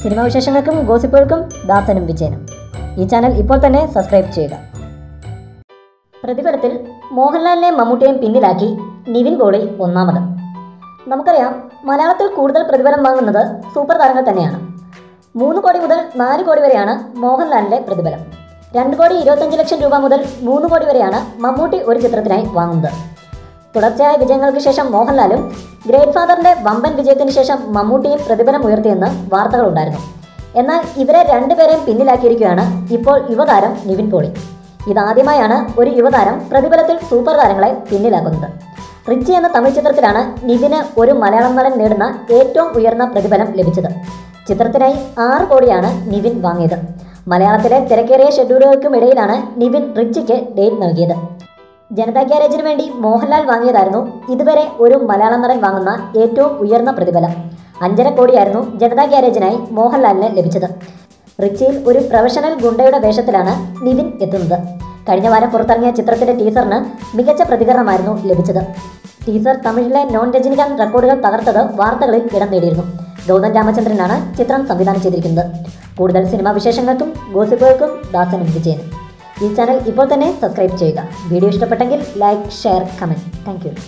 Cinema വിശേഷങ്ങൾക്കും ഗോസിപ്പുകൾക്കും ദാസനും വിജയനും. ഈ channel ഇപ്പോൾ തന്നെ സബ്സ്ക്രൈബ് ചെയ്യുക. പ്രതിഫലത്തിൽ മോഹൻലാലിനെ മമ്മൂട്ടിയെയും പിന്നിലാക്കി നിവിൻ പോളി ഒന്നാമത്. നമുക്കറിയാം, മലയാളത്തിൽ കൂടുതൽ പ്രതിഫലം വാങ്ങുന്നത് സൂപ്പർ താരങ്ങൾ തന്നെയാണ്. 3 കോടി മുതൽ 4 കോടി വരെയാണ് മോഹൻലാലിൻ്റെ പ്രതിഫലം. 2,25,00,000 രൂപ മുതൽ 3 കോടി വരെയാണ് മമ്മൂട്ടി ഒരു ചിത്രത്തിനായി വാങ്ങുന്നത്. തുടർച്ചയായ വിജയങ്ങൾക്ക് ശേഷം മോഹൻലാലും ഗ്രേറ്റ് ഫാദറിൻ്റെ വമ്പൻ വിജയത്തിന് ശേഷം മമ്മൂട്ടിയും പ്രതിഫലം ഉയർത്തിയെന്ന് വാർത്തകളുണ്ടായിരുന്നു. എന്നാൽ ഇവരെ രണ്ടുപേരെയും പിന്നിലാക്കിയിരിക്കുകയാണ് ഇപ്പോൾ യുവതാരം നിവിൻ പോളി. ഇതാദ്യമായാണ് ഒരു യുവതാരം പ്രതിഫലത്തിൽ സൂപ്പർ താരങ്ങളെ പിന്നിലാക്കുന്നത്. റിച്ചി എന്ന തമിഴ് ചിത്രത്തിലാണ് നിവിന് ഒരു മലയാളം നടൻ നേടുന്ന ഏറ്റവും ഉയർന്ന പ്രതിഫലം ലഭിച്ചത്. ചിത്രത്തിനായി 6 കോടിയാണ് നിവിൻ വാങ്ങിയത്. മലയാളത്തിലെ തിരക്കേറിയ ഷെഡ്യൂളുകൾക്കും ഇടയിലാണ് നിവിൻ റിച്ചിക്ക് ഡേറ്റ് നൽകിയത്. ജനതാ ഗ്യാരേജിന് വേണ്ടി മോഹൻലാൽ വാങ്ങിയതായിരുന്നു ഇതുവരെ ഒരു മലയാളം നടൻ വാങ്ങുന്ന ഏറ്റവും ഉയർന്ന പ്രതിഫലം. 5.5 കോടിയായിരുന്നു ജനതാ ഗ്യാരേജിനായി മോഹൻലാലിന് ലഭിച്ചത്. റിച്ചിയിൽ ഒരു പ്രൊഫഷണൽ ഗുണ്ടയുടെ വേഷത്തിലാണ് നിവിൻ എത്തുന്നത്. കഴിഞ്ഞ വാരം പുറത്തിറങ്ങിയ ചിത്രത്തിൻ്റെ ടീസറിന് മികച്ച പ്രതികരണമായിരുന്നു ലഭിച്ചത്. ടീസർ തമിഴിലെ നോൺ രജനികാന്ത് റെക്കോർഡുകൾ തകർത്തത് വാർത്തകളിൽ ഇടം നേടിയിരുന്നു. ഗൗതം രാമചന്ദ്രനാണ് ചിത്രം സംവിധാനം ചെയ്തിരിക്കുന്നത്. കൂടുതൽ സിനിമാ വിശേഷങ്ങൾക്കും ഗോസിപ്പുകൾക്കും ദാസനും വിജയനും. ഈ ചാനൽ ഇപ്പോൾ തന്നെ സബ്സ്ക്രൈബ് ചെയ്യുക. വീഡിയോ ഇഷ്ടപ്പെട്ടെങ്കിൽ like, share, comment. Thank you.